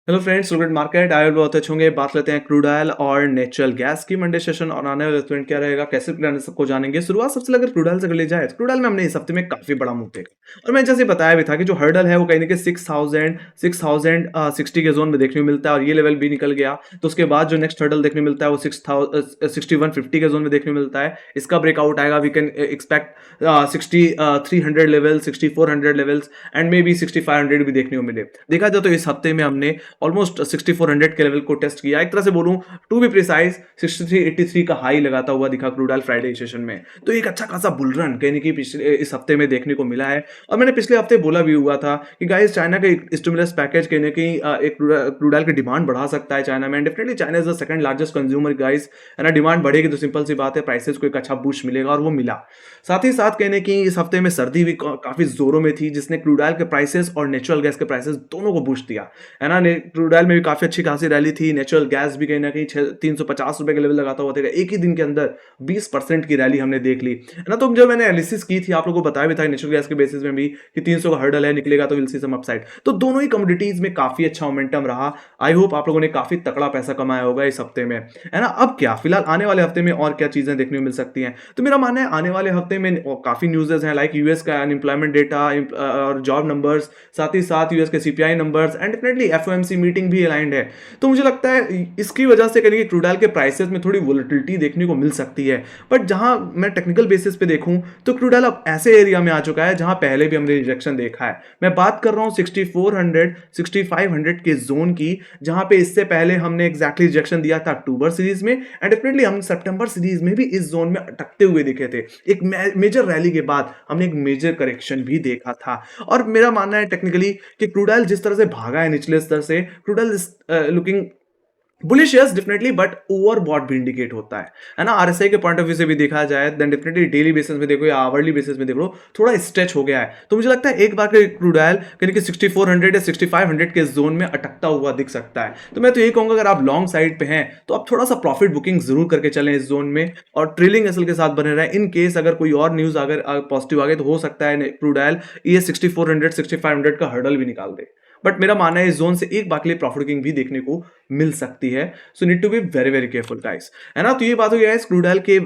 Hello friends, सुगेट market आए बहुत अच्छे होंगे। बात लेते हैं क्रूड ऑयल और नेचुरल गैस की मंडे सेशन और आने वाले ट्रेंड क्या रहेगा, कैसे प्लान सबको जानेंगे। शुरुआत सबसे अगर क्रूड ऑयल से कर ली जाए तो क्रूड ऑयल में हमने इस हफ्ते में काफी बड़ा मूव देखा और मैं जैसे बताया भी था कि जो हर्डल है वो कहीं ना कहीं 6060 के जोन में देखने को मिलता है और ये लेवल भी निकल गया। तो उसके बाद जो नेक्स्ट हर्डल देखने को मिलता है वो 6150 के जोन में देखने को मिलता है। इसका ब्रेकआउट आएगा, we can expect 6300 level, 6400 levels and maybe 6500 भी देखने को मिले। देखा जाए तो इस हफ्ते में हमने ऑलमोस्ट 6400 के लेवल को टेस्ट किया। एक तरह से बोलूं टू बी प्रिसाइज 6383 का हाई लगाता हुआ दिखा क्रूड ऑयल फ्राइडे सेशन में। तो एक अच्छा खासा बुल रन कहने की पिछले इस हफ्ते में देखने को मिला है। और मैंने पिछले हफ्ते बोला भी हुआ था कि गाइस चाइना का स्टिमुलस पैकेज कहने की एक क्रूड ऑयल की डिमांड बढ़ा सकता है चाइना में। Definitely China is the second largest consumer guys, है ना। डिमांड बढ़ेगी तो सिंपल सी बात है प्राइसेस को एक अच्छा बूस्ट मिलेगा और वो मिला। साथ ही साथ कहने की इस हफ्ते में सर्दी भी काफी जोरों में थी जिसने क्रूड ऑयल के प्राइसेस और नेचुरल गैस के प्राइसेस दोनों को बूस्ट दिया, है ना। क्रूड ऑयल में भी काफी अच्छी खासी रैली थी। नेचुरल गैस भी कहीं ना कहीं 350 रुपए के लेवल लगाता हुआ था। एक ही दिन के अंदर 20% की रैली हमने देख ली, है ना। तो जब मैंने एनालिसिस की थी आप लोगों को बताया भी था नेचुरल गैस के बेसिस में भी कि 300 का हर्डल है, निकलेगा तो विल सी सम अपसाइड। तो दोनों ही कमोडिटीज में काफी अच्छा मोमेंटम रहा। आई होप आप लोगों ने काफी तगड़ा पैसा कमाया होगा इस हफ्ते में, है ना। अब क्या फिलहाल आने वाले हफ्ते में और क्या चीजें देखने को मिल सकती हैं, तो मेरा मानना है आने वाले हफ्ते में काफी न्यूज़ेस हैं लाइक यूएस का अनएम्प्लॉयमेंट डेटा और जॉब नंबर्स, साथ ही साथ यूएस के CPI numbers and definitely FOMC meeting भी अलाइंड है। तो मुझे लगता है इसकी वजह से कहीं क्रूड ऑयल के प्राइसेस में थोड़ी वोलेटिलिटी देखने को मिल सकती है। बट जहां मैं टेक्निकल बेसिस पे देखूं तो क्रूड ऑयल अब ऐसे एरिया में आ चुका है जहां पहले भी हमने रिजेक्शन देखा है। मैं बात कर रहा हूं 6400 6500 के जोन की, जहां पे इससे पहले हमने एग्जैक्टली रिजेक्शन दिया था अक्टूबर सीरीज में एंड डेफिनेटली हम सितंबर सीरीज में भी इस जोन में अटकते हुए दिखे थे। एक मेजर रैली के बाद हमने एक मेजर करेक्शन भी देखा था। और मेरा मानना है टेक्निकली कि क्रूड ऑयल जिस तरह से भागा है निचले स्तर से, crude oil looking bullish yes definitely, but overbought भी इंडिकेट होता है ना। आरएसआई के पॉइंट ऑफ व्यू से भी देखा जाए देन डेफिनेटली डेली बेसिस में देखो या आवरली बेसिस में देख लो थोड़ा स्ट्रेच हो गया है। तो मुझे लगता है एक बार क्रूड ऑयल कहीं कि 6400 या 6500 के जोन में अटकता हुआ दिख सकता है। तो मैं तो यही कहूंगा अगर आप लॉन्ग साइड पे हैं तो आप थोड़ा सा प्रॉफिट बुकिंग जरूर करके चलें इस जोन में और ट्रेलिंग एसएल के साथ बने रहे। इन केस अगर कोई और न्यूज अगर पॉजिटिव आ गई तो हो सकता है क्रूड ऑयल ये 6400 6500 का हर्डल भी निकाल दे। बट मेरा मानना है इस जोन से एक बार के लिए प्रॉफिट बुकिंग भी देखने को मिल सकती है। So need to be very very careful guys, है ना। तो ये बात हो गया है क्रूड ऑयल के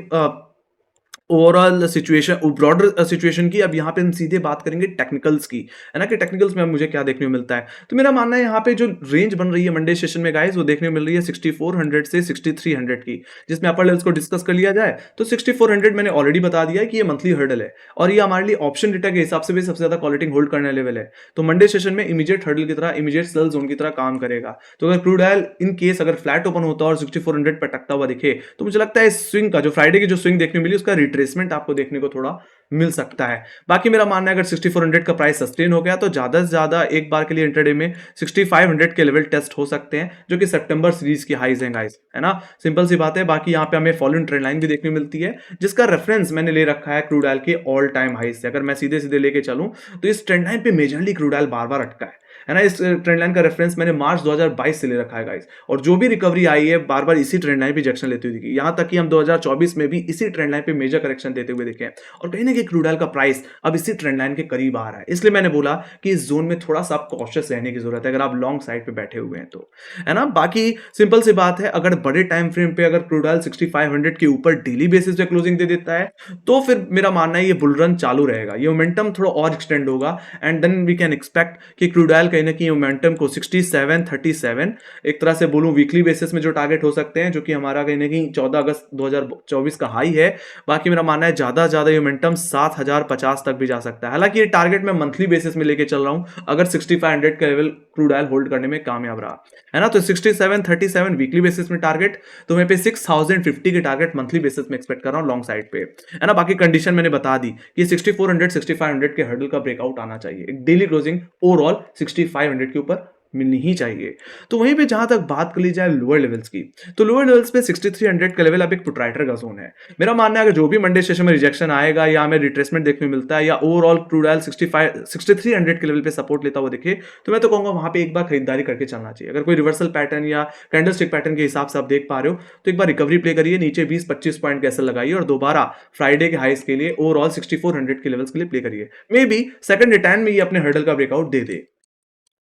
ओवरऑल सिचुएशन, ब्रॉडर सिचुएशन की। अब यहाँ पे हम सीधे बात करेंगे टेक्निकल्स की, है ना, कि टेक्निकल्स में अब मुझे क्या देखने को मिलता है। तो मेरा मानना है यहाँ पे जो रेंज बन रही है मंडे सेशन में गाइस वो देखने को मिल रही है 6400 से 6300 की, जिसमें अपर लेवल्स को डिस्कस कर लिया जाए तो 6400 मैंने ऑलरेडी बता दिया है कि ये मंथली हर्डल है और ये हमारे लिए ऑप्शन डेटा के हिसाब से भी सबसे ज्यादा क्वालिटी होल्ड करने लेवल है। तो मंडे सेशन में इमीडिएट हर्डल की तरह, इमीडिएट सेल जोन की तरह काम करेगा। तो अगर क्रूड ऑयल इन केस अगर फ्लैट ओपन होता है और 6400 पर टकता हुआ दिखे तो मुझे लगता है स्विंग का जो फ्राइडे की जो स्विंग देखने मिली उसका रिट्रेसमेंट आपको देखने को थोड़ा मिल सकता है। बाकी मेरा मानना है अगर 6400 का प्राइस सस्टेन हो गया तो ज्यादा से ज्यादा एक बार के लिए इंटरडे में 6500 के लेवल टेस्ट हो सकते हैं, जो कि सितंबर सीरीज की हाईज हैं गाइस, है ना। सिंपल सी बात है। बाकी यहाँ पे हमें फॉलोइंग ट्रेंड लाइन भी देखने मिलती है जिसका रेफरेंस मैंने ले रखा है क्रूड ऑयल के ऑल टाइम हाई से। अगर मैं सीधे सीधे लेके चलूं तो इस ट्रेंड लाइन पे मेजरली क्रूड ऑयल बार बार अटका है ना। इस ट्रेंड लाइन का रेफरेंस मैंने मार्च 2022 से ले रखा है गाइस, और जो भी रिकवरी आई है बार बार इसी ट्रेंड लाइन पे रिजेक्शन लेती हुई दिखी। यहां तक कि हम 2024 में भी इसी ट्रेंड लाइन पे मेजर करेक्शन देते हुए दिखे और कहीं ना कहीं क्रूड ऑयल का प्राइस अब इसी ट्रेंड लाइन के करीब आ रहा है। इसलिए मैंने बोला कि इस जोन में थोड़ा सा आप कॉशियस रहने की जरूरत है अगर आप लॉन्ग साइड पे बैठे हुए हैं तो, है ना। बाकी सिंपल सी बात है, अगर बड़े टाइम फ्रेम पे अगर क्रूड ऑयल 6500 के ऊपर डेली बेसिस पे क्लोजिंग दे देता है तो फिर मेरा मानना है ये बुल रन चालू रहेगा, ये मोमेंटम थोड़ा और एक्सटेंड होगा and then we can expect कि क्रूड ऑयल कहीं ना कहीं मोमेंटम को 6737 एक तरह से बोलूं वीकली बेसिस में जो टारगेट हो सकते हैं, जो कि हमारा कहीं ना कहीं 14 अगस्त 2024 का हाई है। बाकी मेरा मानना है ज्यादा ज्यादा ये मोमेंटम 7050 तक भी जा सकता है। हालांकि ये टारगेट मैं मंथली बेसिस में लेके चल रहा हूं अगर 6500 का लेवल क्रूड ऑयल होल्ड करने में कामयाब रहा, है ना। तो 6737 वीकली बेसिस में टारगेट, तो मैं पे 6050 के टारगेट मंथली बेसिस में एक्सपेक्ट कर रहा हूं लॉन्ग साइड पे, है ना। बाकी कंडीशन मैंने बता दी कि 6400 6500 के हर्डल का ब्रेकआउट आना चाहिए, एक डेली क्लोजिंग ओवरऑल 6500 के ऊपर मिलनी ही चाहिए। तो वहीं पे जहां तक बात कर ली जाए लोअर लेवल्स की, तो लोअर लेवल्स पे 6300 का लेवल अब एक प्रोट्राइटर का जोन है। मेरा मानना है अगर जो भी मंडे सेशन में रिजेक्शन आएगा या हमें रिट्रेसमेंट देखने को मिलता है या ओवरऑल क्रूड ऑयल 6300 के लेवल पे सपोर्ट लेता हुआ दिखे तो मैं तो कहूंगा वहां पे एक बार खरीदारी करके चलना चाहिए। अगर कोई रिवर्सल पैटर्न या कैंडल स्टिक पैटर्न के हिसाब से आप देख पा रहे हो तो एक बार रिकवरी प्ले करिए, नीचे 20-25 पॉइंट कैसे लगाइए और दोबारा फ्राइडे के हाइस के लिए ओवरऑल 6400 के लेवल्स के लिए प्ले करिए। मे बी सेकंड रिटर्न में ये अपने हर्डल का ब्रेकआउट दे दे।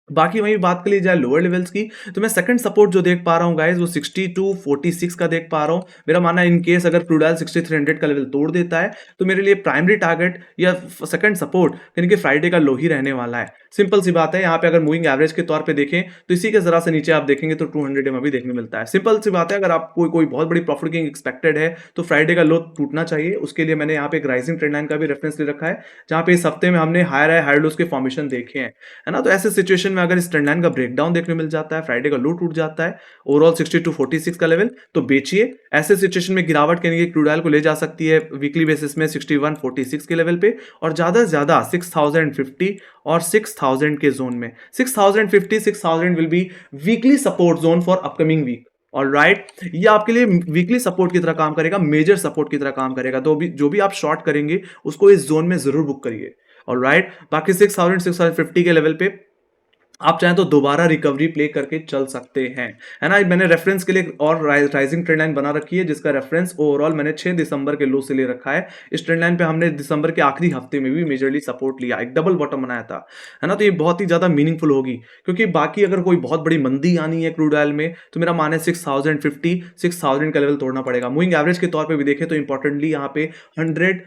बाकी वहीं बात कर ली जाए लोअर लेवल्स की, तो मैं सेकंड सपोर्ट जो देख पा रहा हूँ गाइस वो 6246 का देख पा रहा हूँ। मेरा मानना है इन केस अगर क्रूड ऑयल 6300 का लेवल तोड़ देता है, तो मेरे लिए प्राइमरी टारगेट या सेकंड सपोर्ट यानी कि फ्राइडे का लो ही रहने वाला है। सिंपल सी बात है, यहाँ पे अगर मूविंग एवरेज के तौर पे देखें, तो इसी के ज़रा से नीचे आप देखेंगे तो 200 EMA भी देखने मिलता है। सिंपल सी बात है, अगर आपको कोई बहुत बड़ी प्रॉफिट गेन एक्सपेक्टेड है, तो फ्राइडे का लो टूटना चाहिए। उसके लिए मैंने यहाँ पे एक राइजिंग ट्रेंड लाइन का भी रेफरेंस ले रखा है, जहाँ पे इस हफ्ते में हमने हायर हाई, हायर लोज के फॉर्मेशन देखे हैं, है ना? तो ऐसे सिचुएशन में अगर इस ट्रेंड लाइन का ब्रेकडाउन देखने मिल जाता है, फ्राइडे का लो टूट जाता है, ओवरऑल 6246 का लेवल, तो बेचिए। ऐसे सिचुएशन में गिरावट के लिए क्रूड ऑयल को ले जा सकती है वीकली बेसिस में 6146 के लेवल पे, और ज़्यादा से ज़्यादा 6050 और 6000 के जोन में। 6050, 6000 will be weekly support zone for upcoming week. Alright, ये आपके लिए वीकली सपोर्ट की तरह काम करेगा, मेजर सपोर्ट की तरह काम करेगा। तो भी जो भी आप शॉर्ट करेंगे, उसको इस जोन में जरूर बुक करिए। ऑलराइट, बाकी 6000 6050 के लेवल पे आप चाहें तो दोबारा रिकवरी प्ले करके चल सकते हैं, है ना? मैंने रेफरेंस के लिए एक और राइजिंग ट्रेंड लाइन बना रखी है, जिसका रेफरेंस ओवरऑल मैंने 6 दिसंबर के लो से ले रखा है। इस ट्रेंड लाइन पे हमने दिसंबर के आखिरी हफ्ते में भी मेजरली सपोर्ट लिया, एक डबल बॉटम बनाया था, है ना? तो ये बहुत ही ज्यादा मीनिंगफुल होगी, क्योंकि बाकी अगर कोई बहुत बड़ी मंदी आनी है क्रूड ऑयल में, तो मेरा मानना है 6050 6000 का लेवल तोड़ना पड़ेगा। मूविंग एवरेज के तौर पे भी देखें तो इंपॉर्टेंटली यहाँ पे 100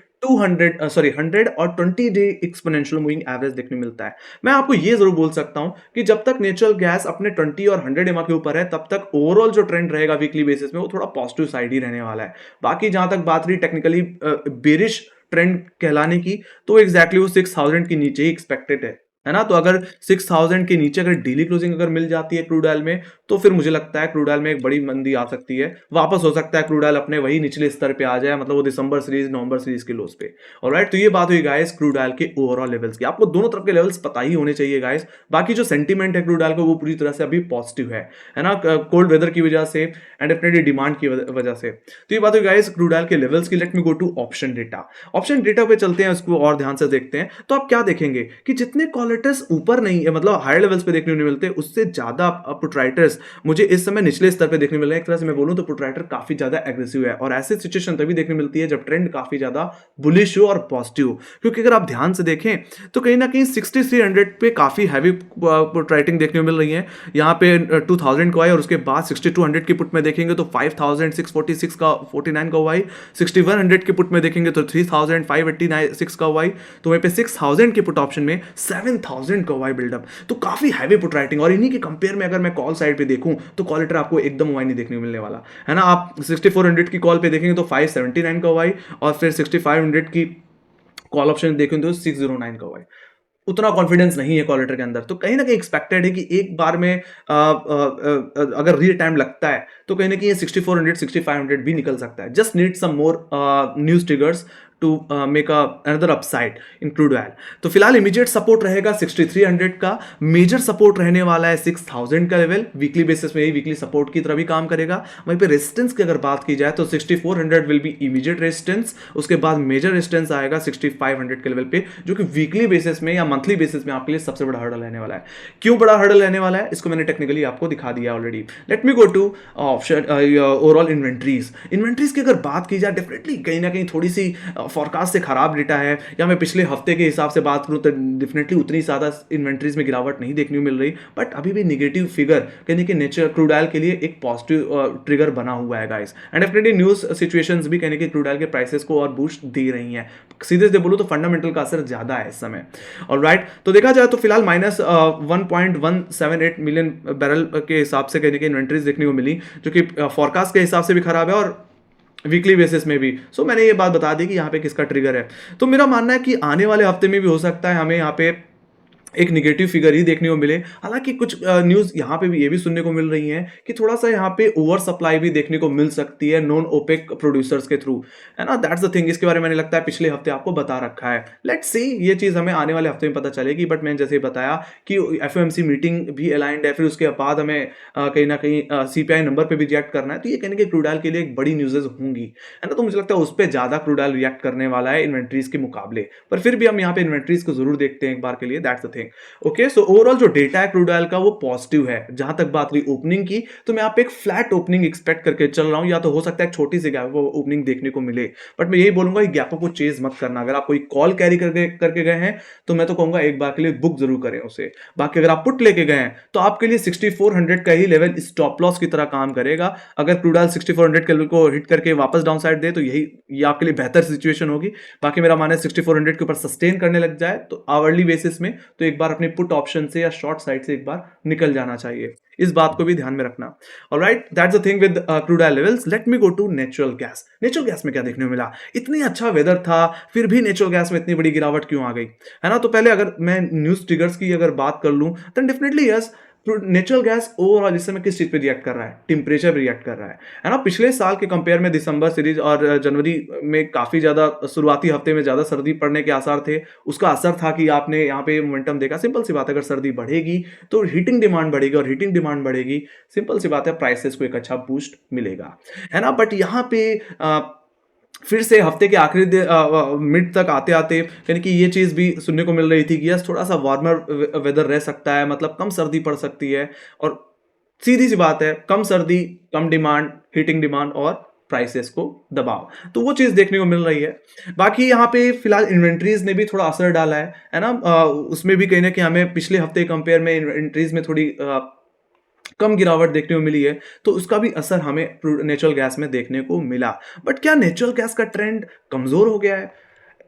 और 20 डे एक्सपोनेंशियल मूविंग एवरेज देखने मिलता है। मैं आपको ये जरूर बोल सकता हूं कि जब तक नेचुरल गैस अपने 20 और 100 EMA के ऊपर है, तब तक ओवरऑल जो ट्रेंड रहेगा वीकली बेसिस में, वो थोड़ा पॉजिटिव साइड ही रहने वाला है। बाकी जहां तक बात रही टेक्निकली बेरिश ट्रेंड कहलाने की, तो एग्जैक्टली वो 6000 के नीचे ही एक्सपेक्टेड है ना? तो अगर 6000 के नीचे अगर डेली क्लोजिंग अगर मिल जाती है क्रूड ऑयल में, तो फिर मुझे लगता है क्रूड ऑयल में एक बड़ी मंदी आ सकती है। वापस हो सकता है क्रूड ऑयल अपने वही निचले स्तर पे आ जाए, मतलब वो दिसंबर सीरीज नवंबर सीरीज के लोस पे। ऑलराइट, तो ये बात हुई गाइस क्रूड ऑयल के ओवरऑल लेवल्स की। आपको दोनों तरफ के लेवल्स पता ही होने चाहिए गाइस। बाकी जो सेंटीमेंट है क्रूड ऑयल का, वो पूरी तरह से अभी पॉजिटिव है ना? कोल्ड वेदर की वजह से एंड डेफिनेटली डिमांड की वजह से। तो ये बात हुई गाइस क्रूड ऑयल के लेवल्स की। Let me go to option data. Option data पे चलते हैं, उसको और ध्यान से देखते हैं। तो आप क्या देखेंगे कि जितने कॉलेटर्स ऊपर नहीं है, मतलब हायर लेवल्स पे देखने को नहीं मिलते, उससे ज्यादा पुटराइटर्स मुझे इस समय निचले स्तर पे देखने मिल रहे हैं। एक तरह से मैं बोलूं तो पुटराइटर काफी ज्यादा एग्रेसिव है, और ऐसी सिचुएशन तभी देखने मिलती है जब ट्रेंड काफी ज्यादा बुलिश हो और पॉजिटिव हो। क्योंकि अगर आप ध्यान से देखें, तो कहीं ना कहीं 6300 पे काफी हैवी पुटराइटिंग देखने को मिल रही है। यहाँ पे 2000 का हुआ है, और उसके बाद 6200 की पुट में देखेंगे तो 5646 का 49 का हुआ है। 6100 के पुट में देखेंगे तो 3586 का हुआ है। तो वहीं पे 6000 के पुट ऑप्शन में 7000 का हुआ है बिल्डअप। तो काफी हैवी पुट राइटिंग, और इन्हीं के कंपेयर में अगर मैं कॉल साइड पे देखूं, तो कॉल लेटर आपको एकदम हुआ नहीं देखने को मिलने वाला, है ना? आप 6400 की कॉल पे देखेंगे तो 579 का हुआ है, और फिर 6500 की कॉल ऑप्शन देखेंगे तो 609 का हुआ है। उतना कॉन्फिडेंस नहीं है कॉल लेटर के अंदर। तो कहीं ना कहीं एक्सपेक्टेड है कि एक बार में अगर रियल टाइम लगता है, तो कहीं ना कहीं 6400 6500 भी निकल सकता है। Just need some more news triggers to make another upside in crude oil. तो फिलहाल इमीडिएट सपोर्ट रहेगा 6300 का, मेजर सपोर्ट रहने वाला है 6000 का लेवल। वीकली बेसिस में वीकली सपोर्ट की तरह भी काम करेगा। वहीं पे रेजिस्टेंस की अगर बात की जाए, तो 6400 विल बी इमीडिएट रेजिस्टेंस। उसके बाद मेजर रेजिस्टेंस आएगा 6500 के लेवल पे, जो कि वीकली बेसिस में या मंथली बेसिस में आपके लिए सबसे बड़ा हर्डल रहने वाला है। क्यों बड़ा हर्डल रहने वाला है, इसको मैंने टेक्निकली आपको दिखा दिया already. Let me go to option overall inventories. Inventories की अगर बात की जाए, डेफिनेटली कहीं ना कहीं थोड़ी सी फोरकास्ट से खराब डेटा है, या मैं पिछले हफ्ते के हिसाब से बात करूं तो डेफिनेटली उतनी ज़्यादा इन्वेंट्रीज में गिरावट नहीं देखने को मिल रही, बट अभी भी नेगेटिव फिगर कहने के नेचर क्रूड ऑयल के लिए एक पॉजिटिव ट्रिगर बना हुआ है guys. And definitely news situations भी कहने के क्रूड ऑयल के प्राइसेस को और बूस्ट दे रही हैं। सीधे से बोलूं तो फंडामेंटल का असर ज्यादा है इस समय। ऑलराइट, तो देखा जाए तो फिलहाल माइनस 1.178 मिलियन बैरल के हिसाब से कहने की इन्वेंट्रीज देखने को मिली, जो कि फोरकास्ट के हिसाब से भी खराब है और वीकली बेसिस में भी। सो मैंने ये बात बता दी कि यहाँ पे किसका ट्रिगर है। तो मेरा मानना है कि आने वाले हफ्ते में भी हो सकता है हमें यहाँ पे एक निगेटिव फिगर ही देखने को मिले। हालांकि कुछ न्यूज़ यहाँ पे भी ये भी सुनने को मिल रही है कि थोड़ा सा यहाँ पे ओवर सप्लाई भी देखने को मिल सकती है नॉन ओपेक प्रोड्यूसर्स के थ्रू, है ना? That's the thing. इसके बारे में मैंने लगता है पिछले हफ्ते आपको बता रखा है। लेट्स सी, ये चीज़ हमें आने वाले हफ्ते में पता चलेगी। बट मैंने जैसे बताया कि FOMC मीटिंग भी अलाइंड है, फिर उसके बाद हमें कहीं ना कहीं CPI नंबर पर भी रिएक्ट करना है। तो ये कहने के क्रूड ऑयल के लिए एक बड़ी न्यूज़ेज होंगी, है ना? तो मुझे लगता है उस पर ज़्यादा क्रूड ऑयल रिएक्ट करने वाला है इन्वेंट्रीज के मुकाबले। पर फिर भी हम यहाँ पे इन्वेंट्रीज को जरूर देखते हैं एक बार के लिए। That's the thing. Thing. Okay, so overall जो डेटा है क्रूड ऑयल का वो पॉजिटिव है। जहां तक बात रही ओपनिंग की, तो मैं यहाँ पे एक फ्लैट ओपनिंग एक्सपेक्ट करके चल रहा हूँ, या तो हो सकता है एक छोटी सी गैप ओपनिंग देखने को मिले, बट मैं यही बोलूंगा कि गैपों को चेज मत करना। अगर आप कोई कॉल कैरी करके करके गए हैं तो मैं तो कहूंगा एक बार के लिए बुक जरूर करें उसे। बाकी अगर आप पुट लेके गए हैं तो आपके लिए 6400 का ही लेवल स्टॉप लॉस की तरह काम करेगा। अगर क्रूड ऑयल 6400 के लेवल को हिट करके वापस डाउन साइड दे तो ये आपके लिए बेहतर सिचुएशन होगी। बाकी मेरा मानना है 6400 के ऊपर सस्टेन करने लग जाए तो आवरली बेसिस में तो एक बार अपने पुट ऑप्शन से या शॉर्ट साइड से एक बार निकल जाना चाहिए। इस बात को भी ध्यान में रखना। Alright, that's the thing with crude oil levels. Let me go to natural gas. Natural gas में क्या देखने को मिला? इतनी अच्छा वेदर था, फिर भी नेचुरल गैस में इतनी बड़ी गिरावट क्यों आ गई, है ना? तो पहले अगर मैं न्यूज ट्रिगर्स की अगर बात कर लूं तो definitely yes, natural gas overall इस समय किस चीज पे रिएक्ट कर रहा है? टेम्परेचर रिएक्ट कर रहा है ना? पिछले साल के कंपेयर में दिसंबर सीरीज और जनवरी में काफी ज्यादा शुरुआती हफ्ते में ज्यादा सर्दी पड़ने के आसार थे। उसका असर था कि आपने यहाँ पे मोमेंटम देखा। सिंपल सी बात है, अगर सर्दी बढ़ेगी तो हीटिंग डिमांड बढ़ेगी, और हीटिंग डिमांड बढ़ेगी, सिंपल सी बात है, प्राइसेस को एक अच्छा बूस्ट मिलेगा, है ना? बट यहाँ पे फिर से हफ्ते के आखिरी मिड तक आते आते यानी कि ये चीज भी सुनने को मिल रही थी कि यस, थोड़ा सा वार्मर वेदर रह सकता है, मतलब कम सर्दी पड़ सकती है। और सीधी सी बात है, कम सर्दी, कम डिमांड, हीटिंग डिमांड और प्राइसेस को दबाव, तो वो चीज देखने को मिल रही है। बाकी यहाँ पे फिलहाल इन्वेंट्रीज ने भी थोड़ा असर डाला है ना? उसमें भी कहीं ना कहीं हमें पिछले हफ्ते कंपेयर में इन्वेंट्रीज में थोड़ी कम गिरावट देखने को मिली है, तो उसका भी असर हमें नेचुरल गैस में देखने को मिला। बट क्या नेचुरल गैस का ट्रेंड कमजोर हो गया है?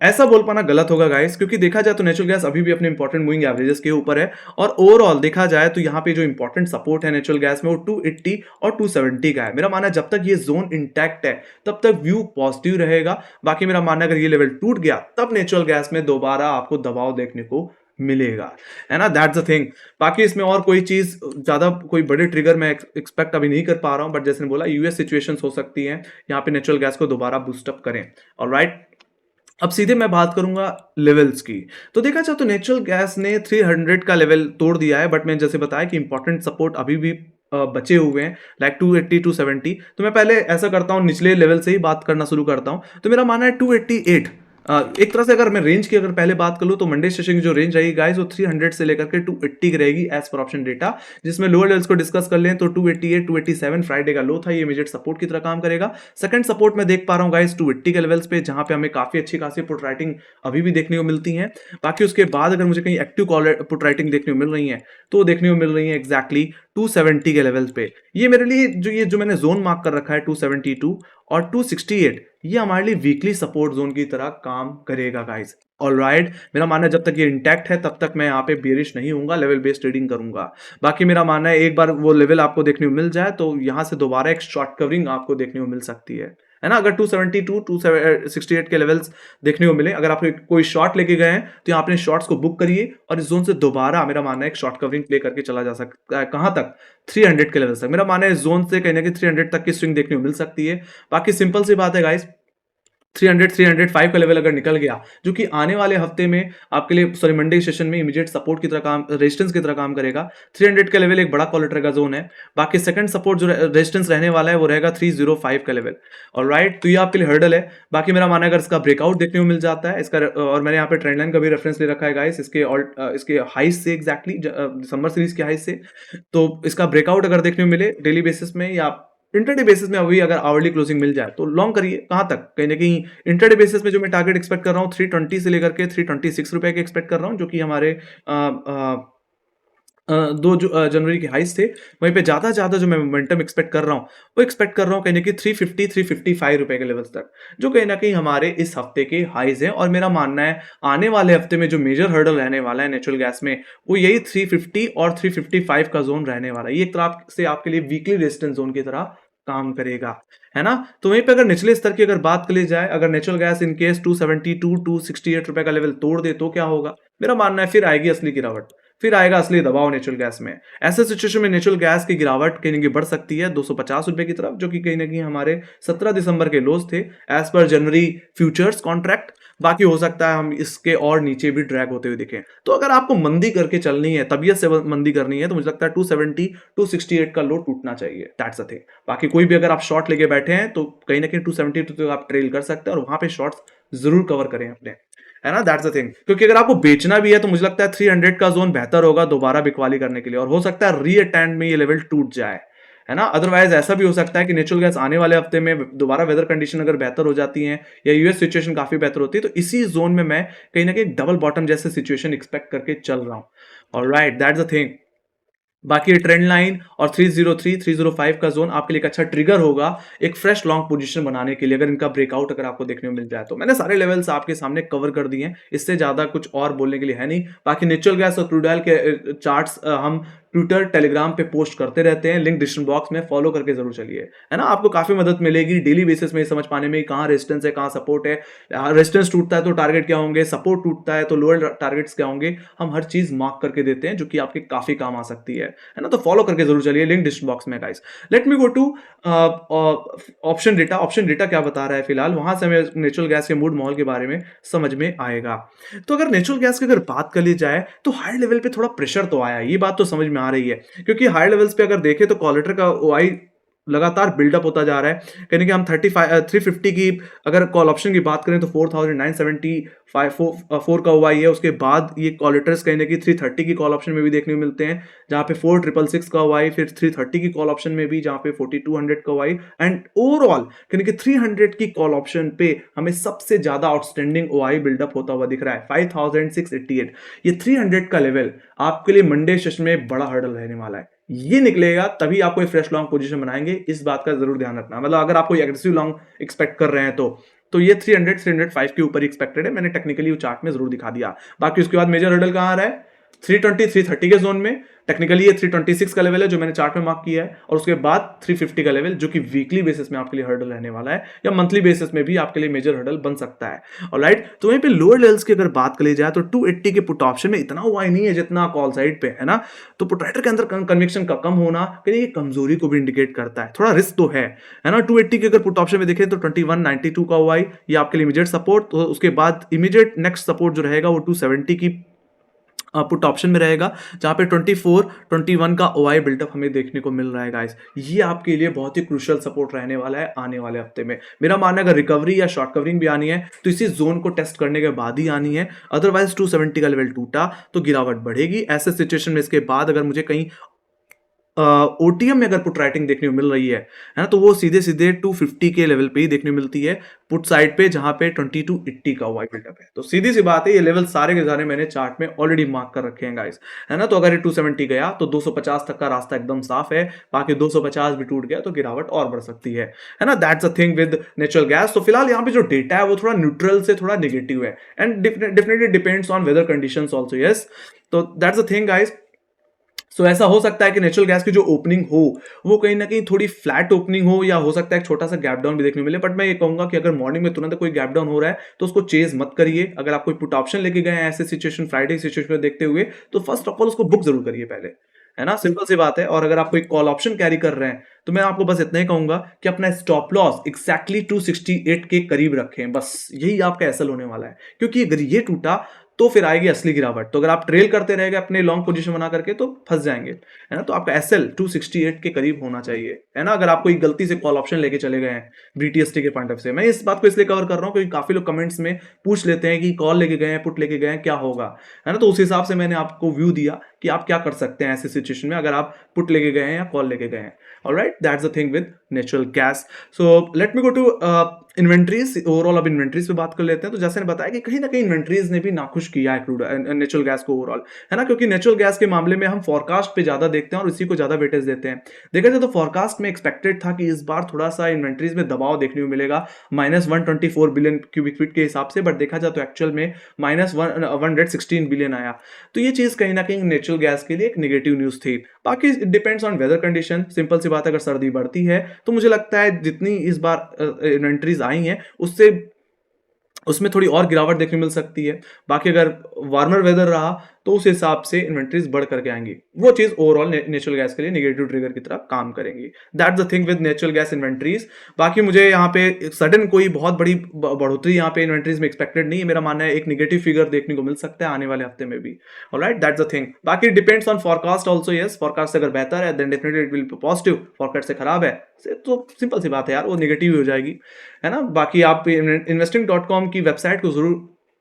ऐसा बोल पाना गलत होगा गाइस, क्योंकि देखा जाए तो नेचुरल गैस अभी भी अपने इंपॉर्टेंट मूविंग एवरेजेस के ऊपर है। और ओवरऑल देखा जाए तो यहाँ पे जो इंपॉर्टेंट सपोर्ट है नेचुरल गैस में वो 280 और 270 का है। मेरा मानना है जब तक ये जोन इंटैक्ट है तब तक व्यू पॉजिटिव रहेगा। बाकी मेरा मानना है अगर ये लेवल टूट गया तब नेचुरल गैस में दोबारा आपको दबाव देखने को मिलेगा, है ना? That's the thing. बाकी इसमें और कोई चीज ज्यादा कोई बड़े ट्रिगर मैं एक्सपेक्ट अभी नहीं कर पा रहा हूं, बट जैसे बोला यूएस सिचुएशंस हो सकती हैं यहाँ पे नेचुरल गैस को दोबारा बूस्टअप करें। ऑलराइट, अब सीधे मैं बात करूंगा लेवल्स की। तो देखा जाए तो नेचुरल गैस ने 300 का लेवल तोड़ दिया है, बट मैं जैसे बताया कि इंपॉर्टेंट सपोर्ट अभी भी बचे हुए हैं, लाइक 280 270। तो मैं पहले ऐसा करता हूं, निचले लेवल से ही बात करना शुरू करता हूं। तो मेरा मानना है 288। एक तरह से अगर मैं रेंज की अगर पहले बात कर लूं तो मंडे सेशन की जो रेंज रहेगी गाइस वो 300 से लेकर के 280 की रहेगी एज पर ऑप्शन डेटा। जिसमें लोअर लेवल्स को डिस्कस कर लें तो 288 287 फ्राइडे का लो था, ये इमीडिएट सपोर्ट की तरह काम करेगा। सेकंड सपोर्ट मैं देख पा रहा हूं गाइस 280 के लेवल्स पे, जहां पे हमें काफी अच्छी खासी पुट राइटिंग अभी भी देखने को मिलती है। बाकी उसके बाद अगर मुझे कहीं एक्टिव पुट राइटिंग देखने को मिल रही है तो देखने को मिल रही है एग्जैक्टली 270 के लेवल्स पे। ये मेरे लिए जो मैंने जोन मार्क कर रखा है 272 और 268, ये हमारे लिए वीकली सपोर्ट जोन की तरह काम करेगा गाइस। ऑलराइट, मेरा मानना है जब तक ये इंटैक्ट है तब तक मैं यहाँ पे बेरिश नहीं होऊंगा, लेवल बेस्ड ट्रेडिंग करूंगा। बाकी मेरा मानना है एक बार वो लेवल आपको देखने को मिल जाए तो यहाँ से दोबारा एक शॉर्ट कवरिंग आपको देखने को मिल सकती है ना? अगर 272 268 के लेवल्स देखने को मिले, अगर आप कोई शॉर्ट लेके गए हैं तो यहाँ अपने शॉर्ट्स को बुक करिए और इस जोन से दोबारा मेरा मानना है एक शॉर्ट कवरिंग प्ले करके चला जा सकता है। कहां तक? 300 के लेवल तक। मेरा मानना है इस जोन से कहीं ना कहीं 300 तक की स्विंग देखने को मिल सकती है। बाकी सिंपल सी बात है गाइस, 300 305 का लेवल अगर निकल गया, जो कि आने वाले हफ्ते में आपके लिए सॉरी मंडे सेशन में इमीडिएट सपोर्ट की तरह काम, रेजिस्टेंस की तरह काम करेगा। 300 का लेवल एक बड़ा कॉलेटर का जोन है। बाकी सेकंड सपोर्ट जो रेजिस्टेंस रहने वाला है वो रहेगा 305 का लेवल। ऑलराइट, तो ये आपके लिए हर्डल है। बाकी मेरा मानना है अगर इसका ब्रेकआउट देखने को मिल जाता है इसका, और मैंने यहाँ पे ट्रेंड लाइन का भी रेफरेंस ले रखा है गाइस इसके हाइस से, एग्जैक्टली दिसंबर सीरीज के हाइस से। तो इसका ब्रेकआउट अगर देखने को मिले डेली बेसिस में या इंटरडे बेसिस में, अभी अगर आवरली क्लोजिंग मिल जाए तो लॉन्ग करिए। कहां तक? कहीं ना कहीं इंटरडे बेसिस में जो मैं टारगेट एक्सपेक्ट कर रहा हूं 320 से लेकर के 326 रुपए के एक्सपेक्ट कर रहा हूं, जो कि हमारे जनवरी के हाइस थे। वहीं पे ज्यादा जो मैं मोमेंटम एक्सपेक्ट कर रहा हूं वो एक्सपेक्ट कर रहा हूं कहीं ना कहीं 350 355 रुपए के लेवल्स तक, जो कहीं ना कहीं हमारे इस हफ्ते के हाइज है। और मेरा मानना है आने वाले हफ्ते में जो मेजर हर्डल रहने वाला है नेचुरल गैस में वो यही 350 और 355 का जोन रहने वाला है। ये एक तरह से आपके लिए वीकली रेजिस्टेंस जोन की तरह काम करेगा, है ना? तो वहीं पे अगर निचले स्तर की अगर बात कर ली जाए, अगर नेचुरल गैस इन केस 272 268 रुपए का लेवल तोड़ दे तो क्या होगा? मेरा मानना है फिर आएगी असली गिरावट, फिर आएगा असली दबाव नेचुरल गैस में। ऐसे सिचुएशन में नेचुरल गैस की गिरावट कहीं ना कहीं बढ़ सकती है 250 रुपए की तरफ, जो कि कहीं ना कहीं हमारे 17 दिसंबर के लोज थे एज पर जनवरी फ्यूचर्स कॉन्ट्रैक्ट। बाकी हो सकता है हम इसके और नीचे भी ड्रैग होते हुए दिखें। तो अगर आपको मंदी करके चलनी है, तबीयत से मंदी करनी है, तो मुझे लगता है 270 268 का लो टूटना चाहिए। That's the thing. बाकी कोई भी अगर आप शॉर्ट लेके बैठे हैं तो कहीं ना कहीं 272 तक आप ट्रेल कर सकते हैं और वहां पे शॉर्ट्स जरूर कवर करें अपने। है ना, दैट्स द थिंग। क्योंकि अगर आपको बेचना भी है तो मुझे लगता है 300 का जोन बेहतर होगा दोबारा बिकवाली करने के लिए, और हो सकता है री अटेम्प्ट में ये लेवल टूट जाए, है ना। अदरवाइज ऐसा भी हो सकता है कि नेचुरल गैस आने वाले हफ्ते में दोबारा वेदर कंडीशन अगर बेहतर हो जाती है या यूएस सिचुएशन काफी बेहतर होती है, तो इसी जोन में मैं कहीं ना कहीं डबल बॉटम जैसे सिचुएशन एक्सपेक्ट करके चल रहा हूं। Alright, that's the thing. बाकी ट्रेंड लाइन और 303 305 का जोन आपके लिए एक अच्छा ट्रिगर होगा एक फ्रेश लॉन्ग पोजीशन बनाने के लिए, अगर इनका ब्रेकआउट अगर आपको देखने को मिल जाए तो। मैंने सारे लेवल्स आपके सामने कवर कर दिए हैं, इससे ज्यादा कुछ और बोलने के लिए है नहीं। बाकी नेचुरल गैस और क्रूड ऑयल के चार्ट्स हम ट्विटर टेलीग्राम पे पोस्ट करते रहते हैं, लिंक डिस्क्रिप्शन बॉक्स में फॉलो करके जरूर चलिए, है ना। आपको काफी मदद मिलेगी डेली बेसिस में समझ पाने में कहाँ रेजिस्टेंस है कहाँ सपोर्ट है। रेजिस्टेंस टूटता है तो टारगेट क्या होंगे, सपोर्ट टूटता है तो लोअर टारगेट्स क्या होंगे, हम हर चीज मार्क करके देते हैं जो कि आपके काफी काम आ सकती है ना। तो फॉलो करके जरूर चलिए, लिंक डिस्क्रिप्शन बॉक्स में guys. Let me go to option data. Option data क्या बता रहा है फिलहाल, वहां से हमें नेचुरल गैस के मूड माहौल के बारे में समझ में आएगा। तो अगर नेचुरल गैस की अगर बात कर ली जाए तो हाई लेवल पे थोड़ा प्रेशर तो आया, ये बात तो समझ में आ रही है। क्योंकि हाई लेवल्स पे अगर देखें तो कॉलेटर का ओआई लगातार बिल्डअप होता जा रहा है। कहने कि हम 350 की अगर कॉल ऑप्शन की बात करें तो 4975 का हुआ है। उसके बाद ये कॉलेटर्स कहीं ना कहीं 330 की कॉल ऑप्शन में भी देखने को मिलते हैं, जहां पे 4666 का हुआ है, फिर 330 की कॉल ऑप्शन में भी जहां पे 4200 का हुआ है। एंड ओवरऑल कहने कि 300 की कॉल ऑप्शन पे हमें सबसे ज्यादा आउटस्टैंडिंग ओआई बिल्डअप होता हुआ दिख रहा है 5688। ये 300 का लेवल आपके लिए मंडे सेशन में बड़ा हर्डल रहने वाला है। ये निकलेगा तभी आप कोई फ्रेश लॉन्ग पोजीशन बनाएंगे, इस बात का जरूर ध्यान रखना। मतलब अगर आप कोई एग्रेसिव लॉन्ग एक्सपेक्ट कर रहे हैं तो ये 300 305 के ऊपर एक्सपेक्टेड है, मैंने टेक्निकली चार्ट में जरूर दिखा दिया। बाकी उसके बाद मेजर हर्डल कहां आ रहा है, 320 330 के जोन में। टेक्निकली ये 326 का लेवल है जो मैंने चार्ट में मार्क किया है, और उसके बाद 350 का लेवल जो कि वीकली बेसिस में आपके लिए हर्डल रहने वाला है, या मंथली बेसिस में भी आपके लिए मेजर हर्डल बन सकता है। ऑलराइट, तो वहीं पे लोअर लेवल्स की अगर बात कर ली जाए तो 280 के पुट ऑप्शन में इतना हुआ ही नहीं है जितना कॉल साइड पे है ना। तो पुट के अंदर कन्विक्शन का कम होना कहीं ये कमजोरी को भी इंडिकेट करता है, थोड़ा रिस्क तो है ना। 280 के अगर पुट ऑप्शन में देखें तो 2192 का हुआ है, ये आपके लिए इमीडिएट सपोर्ट। तो उसके बाद इमीडिएट नेक्स्ट सपोर्ट जो रहेगा वो 270 की पुट ऑप्शन में रहेगा, जहां पे 24 21 का ओआई बिल्डअप हमें देखने को मिल रहा है गाइस। ये आपके लिए बहुत ही क्रूशियल सपोर्ट रहने वाला है आने वाले हफ्ते में। मेरा मानना है अगर रिकवरी या शॉर्ट कवरिंग भी आनी है तो इसी जोन को टेस्ट करने के बाद ही आनी है। अदरवाइज 270 का लेवल टूटा तो गिरावट बढ़ेगी। ऐसे सिचुएशन में इसके बाद अगर मुझे कहीं ओटीएम में अगर पुट राइटिंग देखने को मिल रही है ना, तो वो सीधे सीधे 250 के लेवल पे ही देखने को मिलती है पुट साइड पे, जहां पे 2280 का वाई बिल्डअप है। तो सीधी सी बात है, ये लेवल सारे के सारे मैंने चार्ट में ऑलरेडी मार्क कर रखे हैं गाइस, है ना। तो अगर ये 270 गया तो 250 तक का रास्ता एकदम साफ है, बाकी 250 भी टूट गया तो गिरावट और बढ़ सकती है ना। That's a thing with natural gas. तो फिलहाल यहाँ पे जो डेटा है वो थोड़ा न्यूट्रल से थोड़ा नेगेटिव है, and definitely depends on weather conditions also, yes. तो दैट्स अ थिंग गाइस। सो ऐसा हो सकता है कि नेचुरल गैस की जो ओपनिंग हो वो कहीं ना कहीं थोड़ी फ्लैट ओपनिंग हो, या हो सकता है एक छोटा सा गैप डाउन भी देखने को मिले। बट मैं ये कहूंगा कि अगर मॉर्निंग में तुरंत कोई गैप डाउन हो रहा है तो उसको चेज मत करिए। अगर आप कोई पुट ऑप्शन लेके गए हैं ऐसे सिचुएशन, फ्राइडे सिचुएशन देखते हुए, तो फर्स्ट ऑफ ऑल उसको बुक जरूर करिए पहले, है ना। सिंपल सी बात है। और अगर आप कोई कॉल ऑप्शन कैरी कर रहे हैं तो मैं आपको बस इतना ही कहूंगा कि अपना स्टॉप लॉस एक्जैक्टली 268 के करीब रखें, बस यही आपका एसएल होने वाला है। क्योंकि अगर ये टूटा तो फिर आएगी असली गिरावट। तो अगर आप ट्रेल करते रहेंगे अपने लॉन्ग पोजीशन बना करके तो फंस जाएंगे, है ना। तो आपका एसएल 268 के करीब होना चाहिए, है ना। अगर आप कोई गलती से कॉल ऑप्शन लेके चले गए हैं बीटीएसटी के पॉइंट ऑफ से, मैं इस बात को इसलिए कवर कर रहा हूं क्योंकि काफी लोग कमेंट्स में पूछ लेते हैं कि कॉल लेके गए हैं, पुट लेके गए हैं, क्या होगा, है ना। तो उस हिसाब से मैंने आपको व्यू दिया कि आप क्या कर सकते हैं ऐसे सिचुएशन में अगर आप पुट लेके गए हैं या कॉल लेके गए हैं। Alright, that's the thing with natural gas. So let me go to inventories. Overall अब इन्वेंट्रीज पे बात कर लेते हैं। तो जैसे मैंने बताया कि कहीं ना कहीं इन्वेंट्रीज ने भी नाखुश किया है क्रूड नेचुरल गैस को ओवरऑल, है ना। क्योंकि नेचुरल गैस के मामले में हम फोरकास्ट पे ज्यादा देखते हैं और इसी को ज्यादा वेटेज देते हैं। देखा जाए तो फोरकास्ट में एक्सपेक्टेड था कि इस बार थोड़ा सा इन्वेंट्रीज में दबाव देखने को मिलेगा -124 बिलियन क्यूबिक फीट के हिसाब से, बट देखा जाए तो एक्चुअल में -116 बिलियन आया। तो ये चीज कहीं ना कहीं नेचुरल गैस के लिए एक नेगेटिव न्यूज थी। बाकी it depends on weather condition. Simple सी बात है, अगर सर्दी बढ़ती है तो मुझे लगता है जितनी इस बार इन्वेंट्रीज आई हैं उसमें थोड़ी और गिरावट देखने मिल सकती है। बाकी अगर वार्मर वेदर रहा तो उस हिसाब से इन्वेंट्रीज बढ़ करके आएंगी। वो चीज ओवरऑल नेचुरल गैस के लिए नेगेटिव ट्रिगर की तरह काम करेंगी। That's the thing with natural gas inventories. बाकी मुझे यहाँ पे सडन कोई बहुत बड़ी बढ़ोतरी यहाँ पे इन्वेंट्रीज में एक्सपेक्टेड नहीं है। मेरा मानना है एक नेगेटिव फिगर देखने को मिल सकता है आने वाले हफ्ते में भी। Alright, that's the thing. बाकी depends on forecast also, yes. Forecast अगर बेहतर है then definitely it will be positive. Forecast से खराब है तो सिंपल सी बात है यार, वो नेगेटिव हो जाएगी, है ना। बाकी आप investing.com की वेबसाइट को जरूर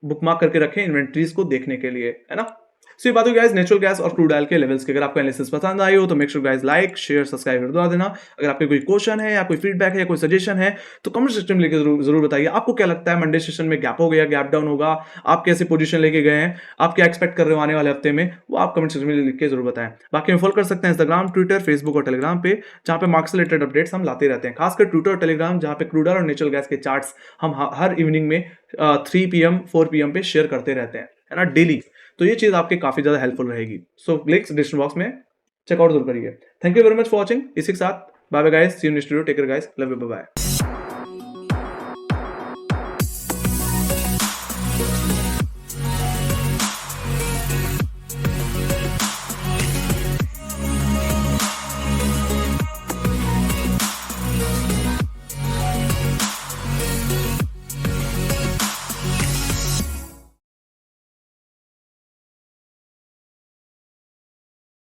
बुकमार्क करके रखें इन्वेंट्रीज को देखने के लिए, है ना। सो ये बात हो गाइस नेचुरल गैस और क्रूड ऑयल के लेवल्स की। अगर आपको एनालिसिस पसंद आई हो तो make sure guys like share subscribe कर देना। अगर आपके कोई क्वेश्चन है या कोई फीडबैक है या कोई सजेशन है तो कमेंट सेक्शन में लिख के जरूर बताइए। आपको क्या लगता है मंडे सेशन में गैप हो गया, गैप डाउन होगा, आप कैसे पोजीशन लेके गए हैं, आप क्या एक्सपेक्ट कर रहे हो आने वाले हफ्ते में, वो आप कमेंट सेक्शन में लिख के जरूर बताएं। बाकी फॉलो कर सकते हैं इंस्टाग्राम, ट्विटर, फेसबुक और टेलीग्राम पे, जहां पे मार्क्स रिलेटेड अपडेट्स हम लाते रहते हैं, खासकर ट्विटर और टेलीग्राम, जहां पे क्रूड ऑयल और नेचुरल गैस के चार्ट्स हम हर इवनिंग में 3 PM 4 PM पे शेयर करते रहते हैं, है ना, डेली। तो ये चीज आपके काफी ज्यादा हेल्पफुल रहेगी। सो लिंक्स डिस्क्रिप्शन बॉक्स में चेकआउट जरूर करिए। Thank you very much for watching. इसी के साथ bye bye guys, see you next video, take care guys, love you, bye bye.